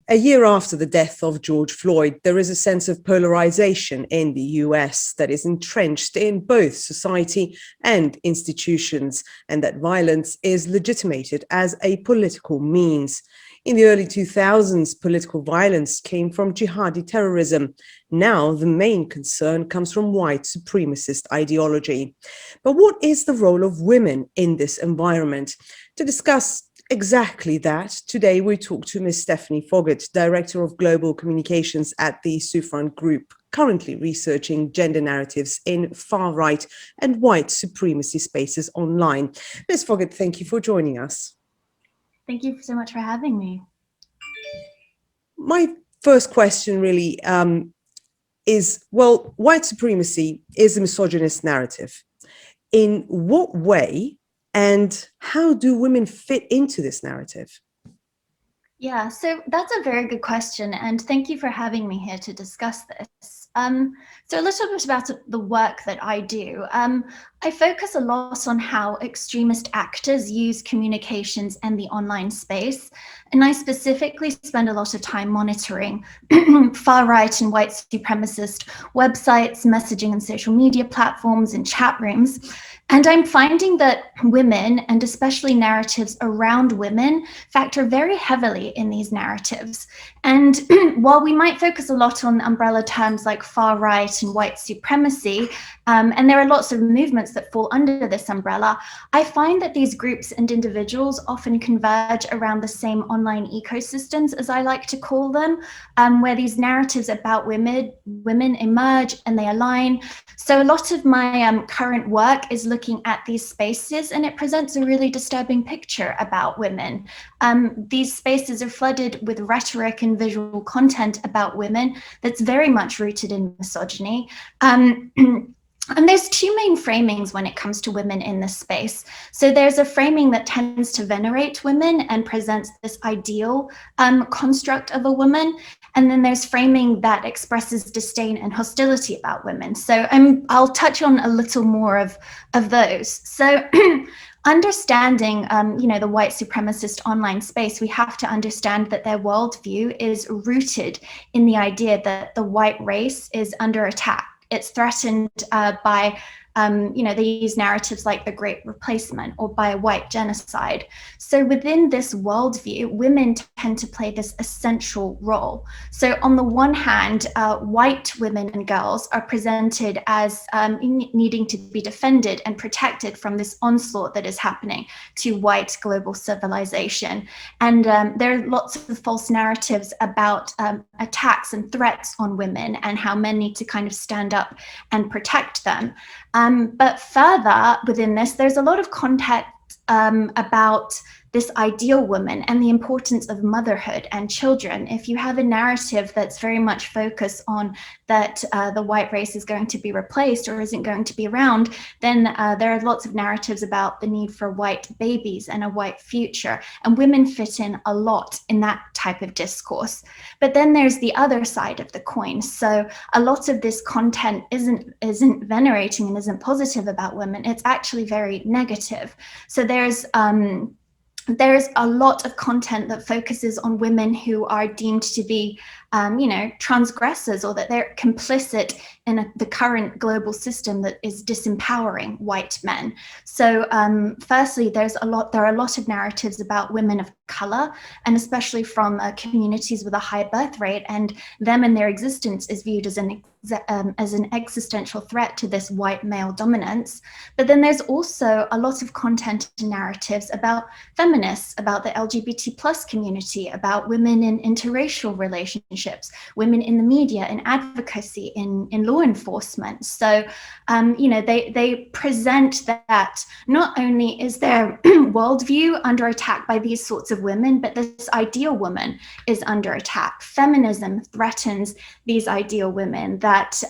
A year after the death of George Floyd, there is a sense of polarization in the US that is entrenched in both society and institutions, and that violence is legitimated as a political means. In the early 2000s, political violence came from jihadi terrorism. Now, the main concern comes from white supremacist ideology. But what is the role of women in this environment? To discuss exactly that, today we talk to Ms. Stephanie Foggett, Director of Global Communications at the Soufan Group, currently researching gender narratives in far-right and white supremacy spaces online. Ms. Foggett, thank you for joining us. Thank you so much for having me. My first question really is, well, white supremacy is a misogynist narrative. In what way and how do women fit into this narrative? Yeah, so that's a very good question, and thank you for having me here to discuss this. So a little bit about the work that I do. I focus a lot on how extremist actors use communications and the online space, and I specifically spend a lot of time monitoring far-right and white supremacist websites, messaging and social media platforms, and chat rooms. And I'm finding that women, and especially narratives around women, factor very heavily in these narratives. And while we might focus a lot on umbrella terms like far right and white supremacy, and there are lots of movements that fall under this umbrella, I find that these groups and individuals often converge around the same online ecosystems, as I like to call them, where these narratives about women emerge and they align. So a lot of my current work is looking at these spaces, and it presents a really disturbing picture about women. These spaces are flooded with rhetoric and visual content about women that's very much rooted in misogyny. And there's two main framings when it comes to women in this space. So there's a framing that tends to venerate women and presents this ideal construct of a woman. And then there's framing that expresses disdain and hostility about women. So I'll touch on a little more of those. So understanding, the white supremacist online space, we have to understand that their worldview is rooted in the idea that the white race is under attack. It's threatened by, they use narratives like the Great Replacement or by a white genocide. So within this worldview, women tend to play this essential role. So on the one hand, white women and girls are presented as needing to be defended and protected from this onslaught that is happening to white global civilization. And there are lots of false narratives about attacks and threats on women and how men need to kind of stand up and protect them. But further within this, there's a lot of context about this ideal woman and the importance of motherhood and children. If you have a narrative that's very much focused on that the white race is going to be replaced or isn't going to be around, then there are lots of narratives about the need for white babies and a white future, and women fit in a lot in that type of discourse. But then there's the other side of the coin. So a lot of this content isn't venerating and isn't positive about women. It's actually very negative. So there's a lot of content that focuses on women who are deemed to be, transgressors, or that they're complicit in the current global system that is disempowering white men. So firstly, there are a lot of narratives about women of color, and especially from communities with a high birth rate, and them and their existence is viewed as an existential threat to this white male dominance. But then there's also a lot of content and narratives about feminists, about the LGBT plus community, about women in interracial relationships, women in the media, in advocacy, in law enforcement. So, they present that not only is their worldview under attack by these sorts of women, but this ideal woman is under attack. Feminism threatens these ideal women, that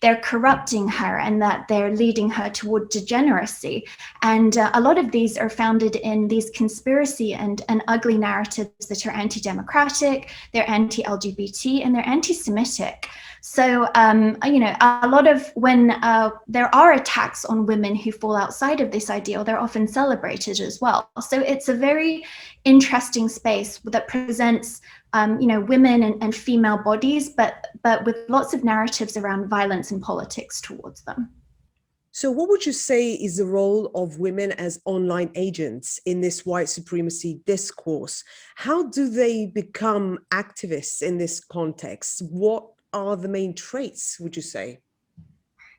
they're corrupting her and that they're leading her toward degeneracy. And a lot of these are founded in these conspiracy and ugly narratives that are anti-democratic, they're anti-LGBT LGBT, and they're anti-Semitic. So, you know, a lot of when there are attacks on women who fall outside of this ideal, they're often celebrated as well. So it's a very interesting space that presents, you know, women and female bodies, but with lots of narratives around violence and politics towards them. So, what would you say is the role of women as online agents in this white supremacy discourse? How do they become activists in this context? What are the main traits, would you say?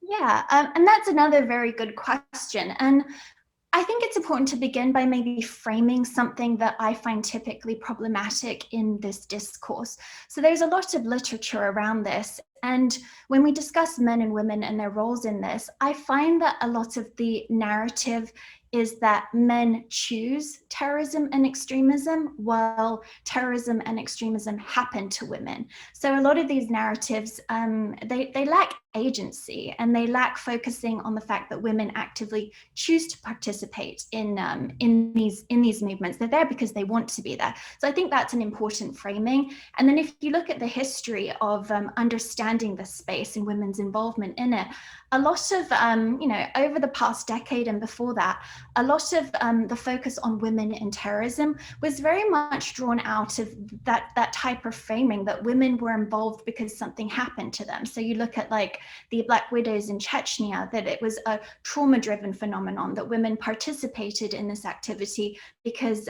Yeah, and that's another very good question. And I think it's important to begin by maybe framing something that I find typically problematic in this discourse. So there's a lot of literature around this. And when we discuss men and women and their roles in this, I find that a lot of the narrative is that men choose terrorism and extremism while terrorism and extremism happen to women. So a lot of these narratives, they lack agency, and they lack focusing on the fact that women actively choose to participate in these movements. They're there because they want to be there. So I think that's an important framing. And then if you look at the history of understanding this space and women's involvement in it, a lot of, you know, over the past decade and before that, a lot of the focus on women in terrorism was very much drawn out of that type of framing, that women were involved because something happened to them. So you look at like the Black Widows in Chechnya, that it was a trauma-driven phenomenon, that women participated in this activity because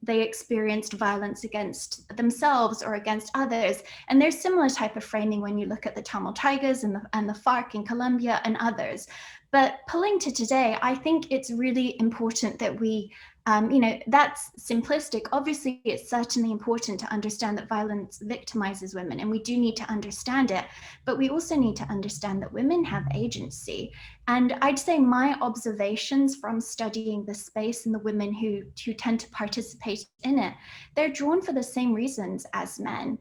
they experienced violence against themselves or against others. And there's similar type of framing when you look at the Tamil Tigers and the FARC in Colombia and others. But pulling to today, I think it's really important that we, you know, that's simplistic. Obviously, it's certainly important to understand that violence victimizes women, and we do need to understand it. But we also need to understand that women have agency. And I'd say my observations from studying this space and the women who tend to participate in it, they're drawn for the same reasons as men.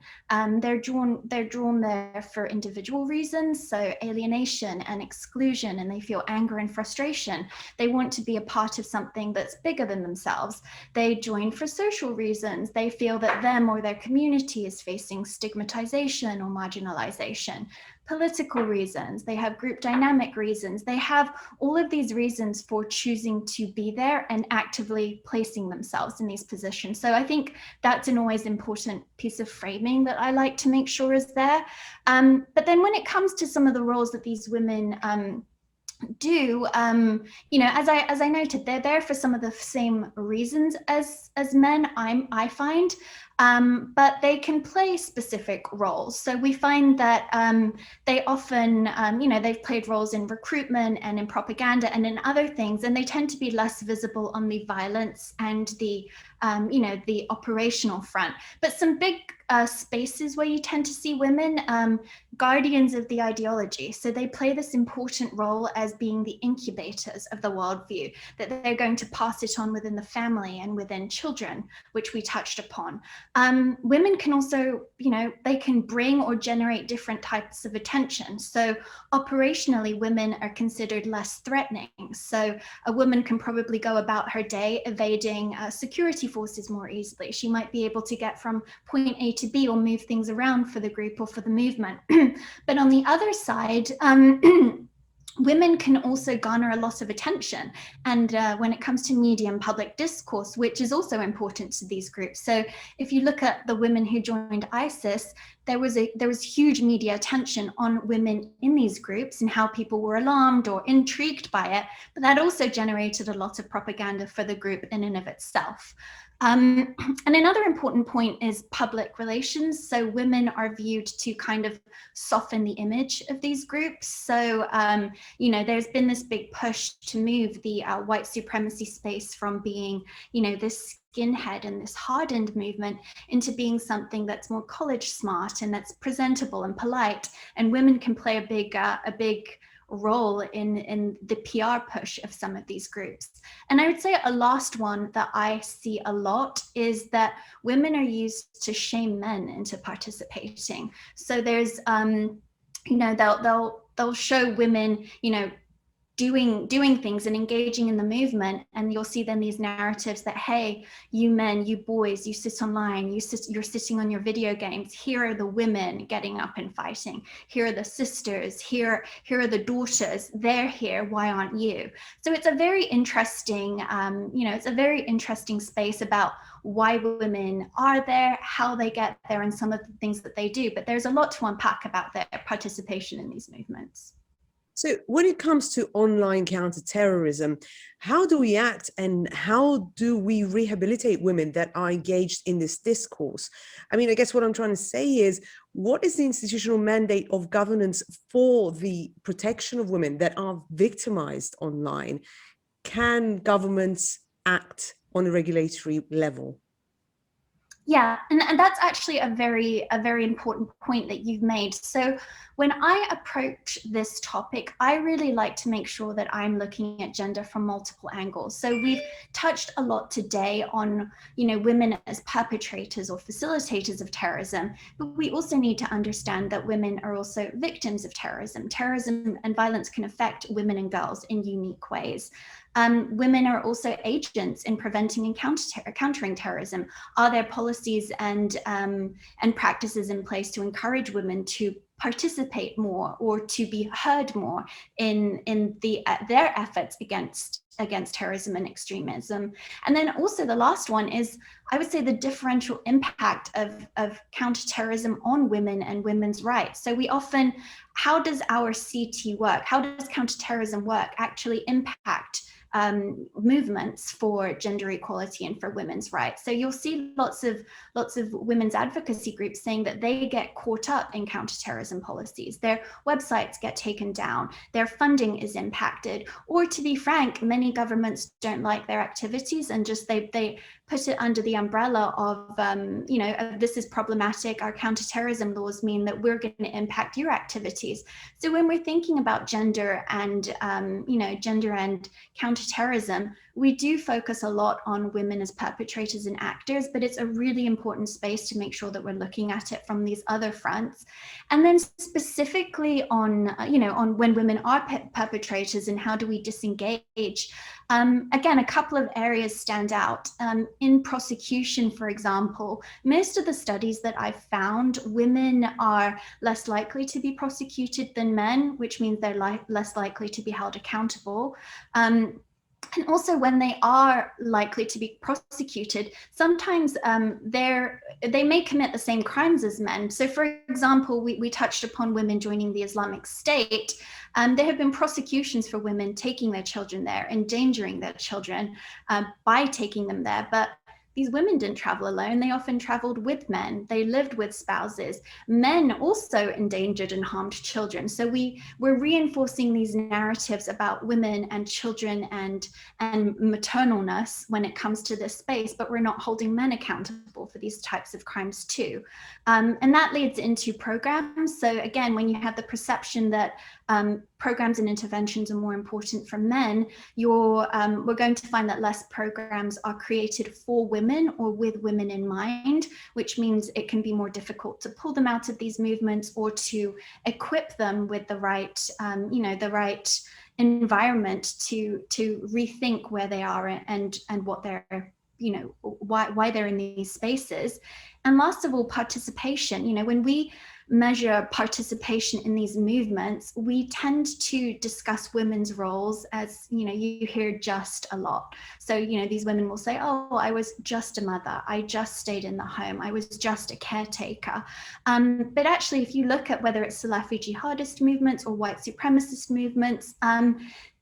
They're drawn there for individual reasons, so alienation and exclusion, and they feel anger and frustration. They want to be a part of something that's bigger than themselves. They join for social reasons. They feel that them or their community is facing stigmatization or marginalization. Political reasons, they have group dynamic reasons, they have all of these reasons for choosing to be there and actively placing themselves in these positions. So I think that's an always important piece of framing that I like to make sure is there. But then when it comes to some of the roles that these women do, you know, as I noted, they're there for some of the same reasons as men, I find, but they can play specific roles. So we find that they often, you know, they've played roles in recruitment and in propaganda and in other things, and they tend to be less visible on the violence and the, you know, the operational front. But some big spaces where you tend to see women, guardians of the ideology. So they play this important role as being the incubators of the worldview, that they're going to pass it on within the family and within children, which we touched upon. Women can also, you know, they can bring or generate different types of attention. So operationally, women are considered less threatening. So a woman can probably go about her day evading security forces more easily. She might be able to get from point A to B or move things around for the group or for the movement. But on the other side, women can also garner a lot of attention. And when it comes to media and public discourse, which is also important to these groups. So if you look at the women who joined ISIS, there was huge media attention on women in these groups and how people were alarmed or intrigued by it. But that also generated a lot of propaganda for the group in and of itself. And another important point is public relations. So women are viewed to kind of soften the image of these groups. So, you know, there's been this big push to move the white supremacy space from being, you know, this skinhead and this hardened movement into being something that's more college smart and that's presentable and polite. And women can play a big role in the PR push of some of these groups. And I would say a last one that I see a lot is that women are used to shame men into participating. So there's, you know, they'll show women, you know, doing things and engaging in the movement, and you'll see then these narratives that, hey, you men, you boys, you sit online, you're sitting on your video games, here are the women getting up and fighting, here are the sisters, here are the daughters, they're here, why aren't you? So it's a very interesting it's a very interesting space about why women are there, how they get there, and some of the things that they do. But there's a lot to unpack about their participation in these movements. So when it comes to online counterterrorism, how do we act and how do we rehabilitate women that are engaged in this discourse? I mean, I guess what I'm trying to say is, what is the institutional mandate of governance for the protection of women that are victimized online? Can governments act on a regulatory level? Yeah, and that's actually a very important point that you've made. So when I approach this topic, I really like to make sure that I'm looking at gender from multiple angles. So we've touched a lot today on, women as perpetrators or facilitators of terrorism, but we also need to understand that women are also victims of terrorism. Terrorism and violence can affect women and girls in unique ways. Women are also agents in preventing and countering terrorism. Are there policies and practices in place to encourage women to participate more or to be heard more in their efforts against terrorism and extremism? And then also the last one is, I would say, the differential impact of counterterrorism on women and women's rights. So we often, how does our CT work? How does counterterrorism work actually impact movements for gender equality and for women's rights? So you'll see lots of women's advocacy groups saying that they get caught up in counterterrorism policies. Their websites get taken down, their funding is impacted, or to be frank, many governments don't like their activities and just they put it under the umbrella of, this is problematic. Our counterterrorism laws mean that we're going to impact your activities. So when we're thinking about gender and, gender and counterterrorism, we do focus a lot on women as perpetrators and actors, but it's a really important space to make sure that we're looking at it from these other fronts. And then specifically on, on when women are perpetrators and how do we disengage? Again, a couple of areas stand out. In prosecution, for example, most of the studies that I've found, women are less likely to be prosecuted than men, which means they're less likely to be held accountable. And also when they are likely to be prosecuted, sometimes they may commit the same crimes as men. So for example, we touched upon women joining the Islamic State. There have been prosecutions for women taking their children there, endangering their children by taking them there. But these women didn't travel alone. They often traveled with men. They lived with spouses. Men also endangered and harmed children. So we're reinforcing these narratives about women and children and maternalness when it comes to this space, but we're not holding men accountable for these types of crimes too. And that leads into programs. So again, when you have the perception that programs and interventions are more important for men, we're going to find that less programs are created for women or with women in mind, which means it can be more difficult to pull them out of these movements or to equip them with the right, the right environment to rethink where they are and what they're, why they're in these spaces. And last of all, participation. When we measure participation in these movements, we tend to discuss women's roles as, you hear just a lot. So, these women will say, oh, I was just a mother. I just stayed in the home. I was just a caretaker. But actually, if you look at whether it's Salafi jihadist movements or white supremacist movements,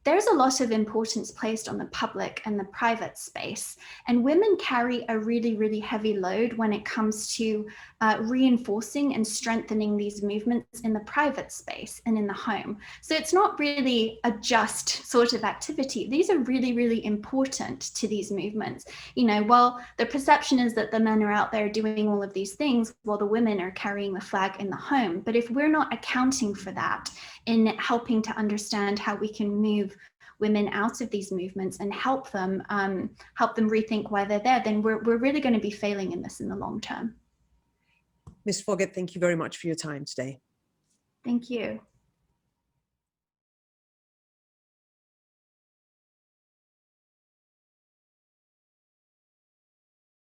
there's a lot of importance placed on the public and the private space. And women carry a really, really heavy load when it comes to reinforcing and strengthening these movements in the private space and in the home. So it's not really a just sort of activity. These are really, really important to these movements. While the perception is that the men are out there doing all of these things while the women are carrying the flag in the home. But if we're not accounting for that in helping to understand how we can move women out of these movements and help them rethink why they're there, then we're really going to be failing in this in the long term. Ms. Foggett, thank you very much for your time today. Thank you.